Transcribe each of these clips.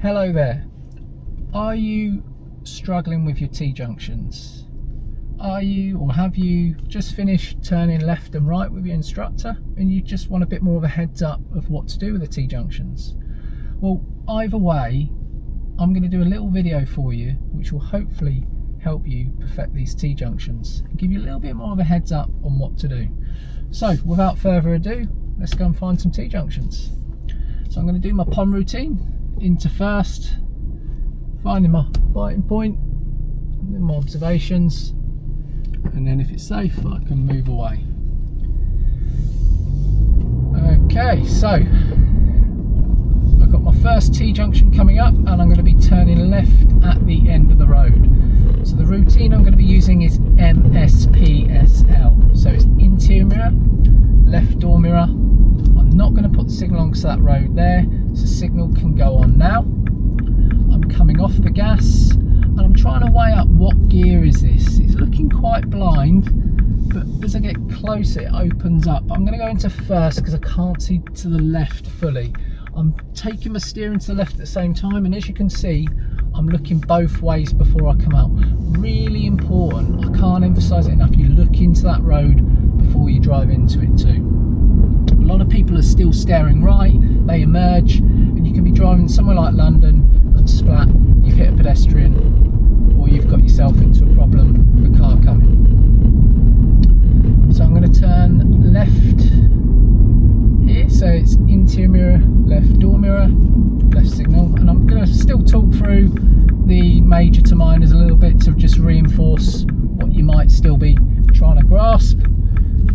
Hello there. Are you struggling with your T-junctions? Are you or have you just finished turning left and right with your instructor and you just want a bit more of a heads up of what to do with the T-junctions? Well, either way, I'm going to do a little video for you which will hopefully help you perfect these T-junctions and give you a little bit more of a heads up on what to do. So without further ado, let's go and find some T-junctions. So I'm going to do my pond routine. Into first, finding my biting point, and then my observations, and then if it's safe I can move away. Okay, so I've got my first T-junction coming up and I'm going to be turning left at the end of the road. So the routine I'm going to be using is MSPSL, so it's interior mirror, left door mirror. I'm not going to put the signal on because that road there, so the signal can go on now. I'm coming off the gas and I'm trying to weigh up what gear is this. It's looking quite blind, but as I get closer it opens up. I'm going to go into first because I can't see to the left fully. I'm taking my steering to the left at the same time, and as you can see I'm looking both ways before I come out. Really important, I can't emphasise it enough, you look into that road before you drive into it too. A lot of people are still staring right, they emerge, and you can be driving somewhere like London and splat, you've hit a pedestrian, or you've got yourself into a problem with a car coming. So I'm going to turn left here, so it's interior mirror, left door mirror, left signal, and I'm going to still talk through the major to minors a little bit to just reinforce what you might still be trying to grasp.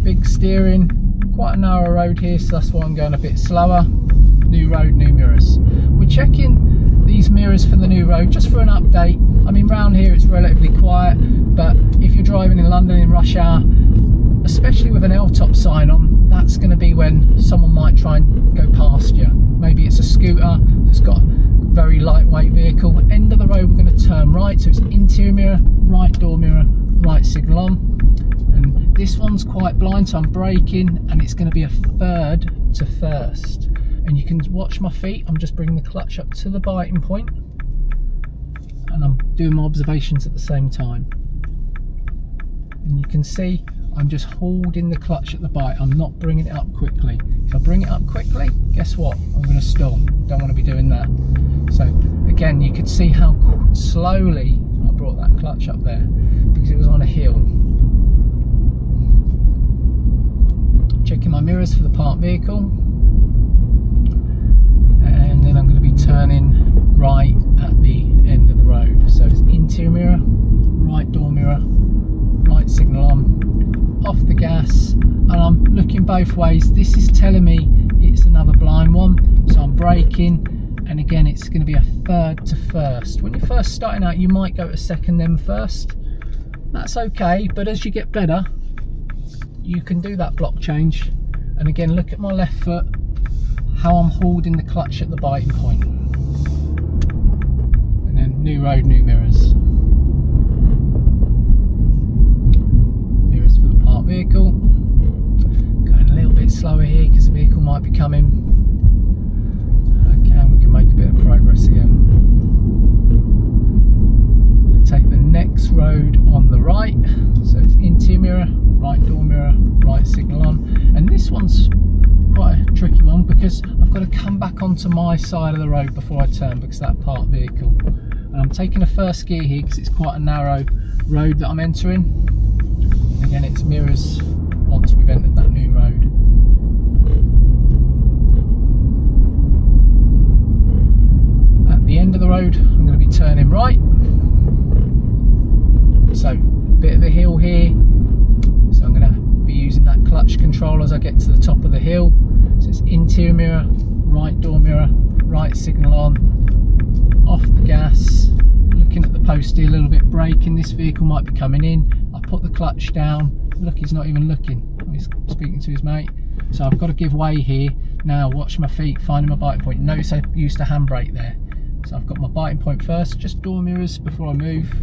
Big steering, quite a narrow road here, so that's why I'm going a bit slower. New road, new mirrors. We're checking these mirrors for the new road just for an update. I mean, round here it's relatively quiet, but if you're driving in London in rush hour, especially with an L-top sign on, that's going to be when someone might try and go past you. Maybe it's a scooter that's got a very lightweight vehicle. End of the road we're going to turn right, so it's interior mirror, right door mirror, right signal on. And this one's quite blind, so I'm braking and it's going to be a third to first. And you can watch my feet, I'm just bringing the clutch up to the biting point and I'm doing my observations at the same time. And you can see I'm just holding the clutch at the bite, I'm not bringing it up quickly. If I bring it up quickly, guess what? I'm going to stall. Don't want to be doing that. So again, you could see how slowly I brought that clutch up there because it was on a hill. Checking my mirrors for the parked vehicle, and then I'm going to be turning right at the end of the road. So it's interior mirror, right door mirror, right signal on, off the gas, and I'm looking both ways. This is telling me it's another blind one, so I'm braking, and again it's going to be a third to first. When you're first starting out you might go to second then first. That's okay, but as you get better you can do that block change. And again, look at my left foot, how I'm holding the clutch at the biting point. And then new road, new mirrors. Mirrors for the parked vehicle. Going a little bit slower here because the vehicle might be coming. Okay, and we can make a bit of progress again. I'm going to take the next road on the right, so it's interior mirror, right door mirror, right signal on. And this one's quite a tricky one because I've got to come back onto my side of the road before I turn because of that parked vehicle. And I'm taking a first gear here because it's quite a narrow road that I'm entering. Again, it's mirrors once we've entered that new road. At the end of the road, I'm going to be turning right. So, a bit of a hill here. So I'm going to be using that clutch control as I get to the top of the hill. So it's interior mirror, right door mirror, right signal on, off the gas, looking at the postie a little bit, braking. This vehicle might be coming in. I put the clutch down. Look, he's not even looking. He's speaking to his mate. So I've got to give way here. Now watch my feet, finding my biting point. Notice I used a handbrake there. So I've got my biting point first, just door mirrors before I move.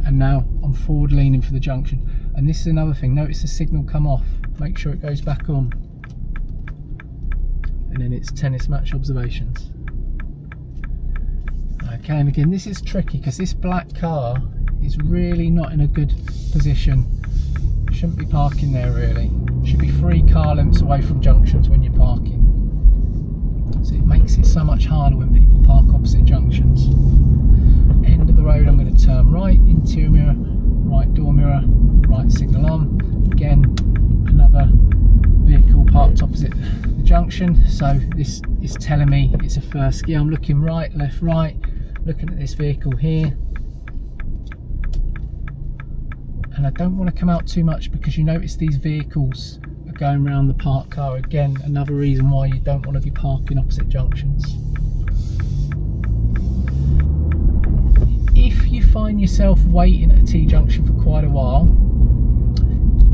And now I'm forward leaning for the junction. And this is another thing, notice the signal come off, make sure it goes back on. And then it's tennis match observations. Okay, and again, this is tricky because this black car is really not in a good position. Shouldn't be parking there really. Should be 3 car lengths away from junctions when you're parking. So it makes it so much harder when people park opposite junctions. End of the road, I'm going to turn right, interior mirror, right door mirror, right signal on. Again, another vehicle parked opposite the junction, so this is telling me it's a first gear. I'm looking right, left, right, looking at this vehicle here, and I don't want to come out too much because you notice these vehicles are going around the parked car. Again, another reason why you don't want to be parking opposite junctions. If you find yourself waiting at a T-junction for quite a while,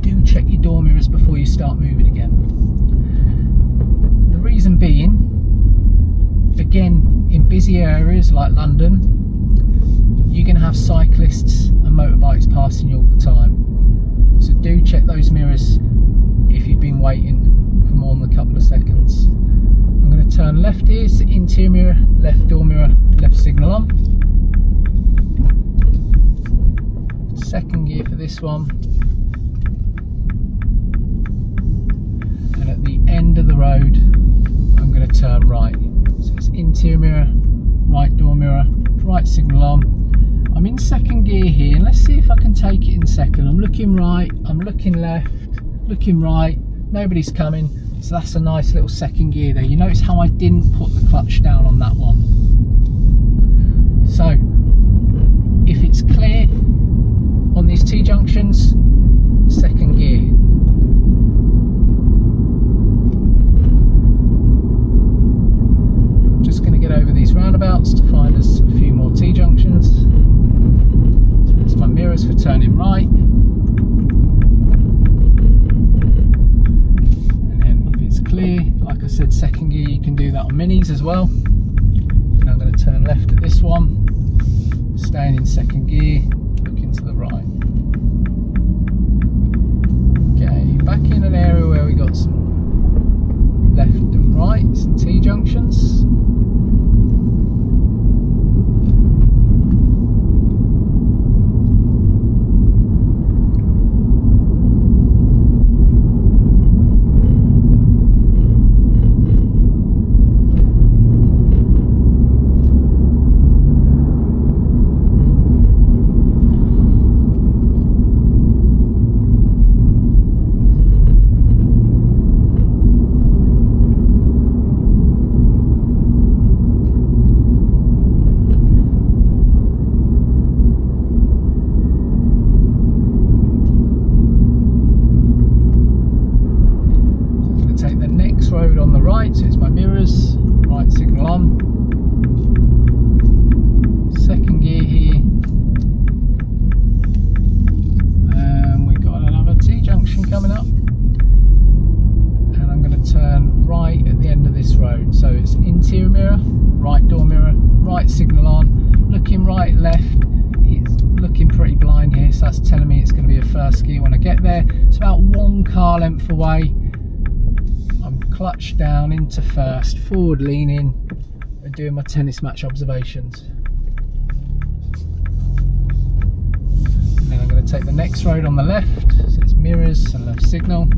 do check your door mirrors before you start moving again. The reason being, again, in busy areas like London, you're going to have cyclists and motorbikes passing you all the time. So do check those mirrors if you've been waiting for more than a couple of seconds. I'm going to turn left here, so interior mirror, left door mirror, left signal on. Second gear for this one. And at the end of the road, I'm going to turn right. So it's interior mirror, right door mirror, right signal on. I'm in second gear here, and let's see if I can take it in second. I'm looking right, I'm looking left, looking right, nobody's coming. So that's a nice little second gear there. You notice how I didn't put the clutch down on that one. So if it's clear on these T-junctions, second gear. I'm just going to get over these roundabouts to find us a few more T-junctions. So that's my mirrors for turning right. And then if it's clear, like I said, second gear, you can do that on minis as well. And I'm going to turn left at this one, staying in second gear, looking to the right. Okay, back in an area where we got some left and right, some T-junctions. Road on the right, so it's my mirrors, right signal on, second gear here, and we've got another T-junction coming up, and I'm going to turn right at the end of this road. So it's interior mirror, right door mirror, right signal on, looking right, left. It's looking pretty blind here, so that's telling me it's going to be a first gear when I get there. It's about 1 car length away. Clutch down into first, forward leaning, and doing my tennis match observations. And then I'm going to take the next road on the left, so it's mirrors and left signal.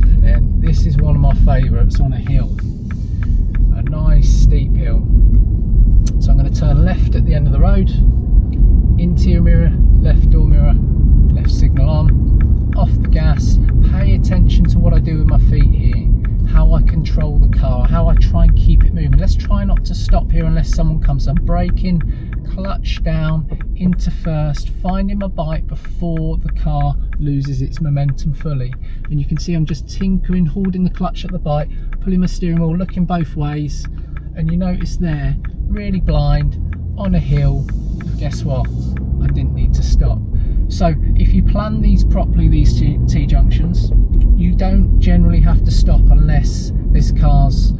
And then this is one of my favourites, on a hill, a nice steep hill. So I'm going to turn left at the end of the road, interior mirror, left door mirror, left signal on, off the gas. Pay attention to what I do with my feet here, how I control the car, how I try and keep it moving. Let's try not to stop here unless someone comes. I'm braking, clutch down into first, finding my bike before the car loses its momentum fully. And you can see I'm just tinkering, holding the clutch at the bike, pulling my steering wheel, looking both ways. And you notice there, really blind, on a hill. Guess what? I didn't need to stop. So if you plan these properly, these T-junctions, you don't generally have to stop unless there's cars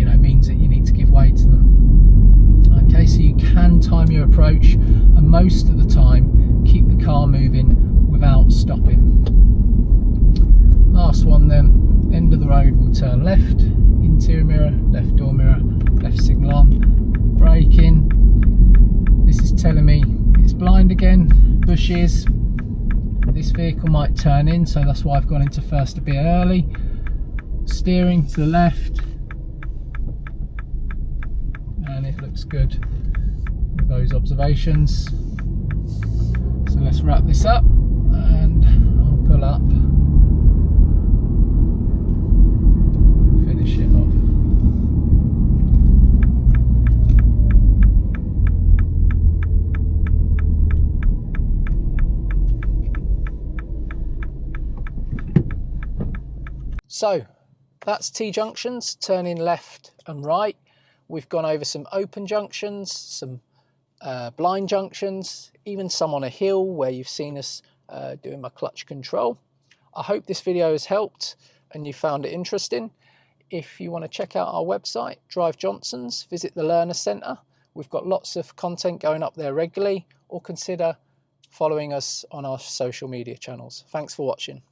that means that you need to give way to them. Okay, so you can time your approach, and most of the time keep the car moving without stopping. Last one then, end of the road, we'll turn left, interior mirror, left door mirror, left signal on. Braking, this is telling me it's blind again, bushes. This vehicle might turn in, so that's why I've gone into first a bit early. Steering to the left, and it looks good with those observations. So let's wrap this up and I'll pull up, finish it off. So that's T-junctions, turning left and right. We've gone over some open junctions, some blind junctions, even some on a hill where you've seen us doing my clutch control. I hope this video has helped and you found it interesting. If you want to check out our website, Drive Johnson's, visit the Learner Centre. We've got lots of content going up there regularly, or consider following us on our social media channels. Thanks for watching.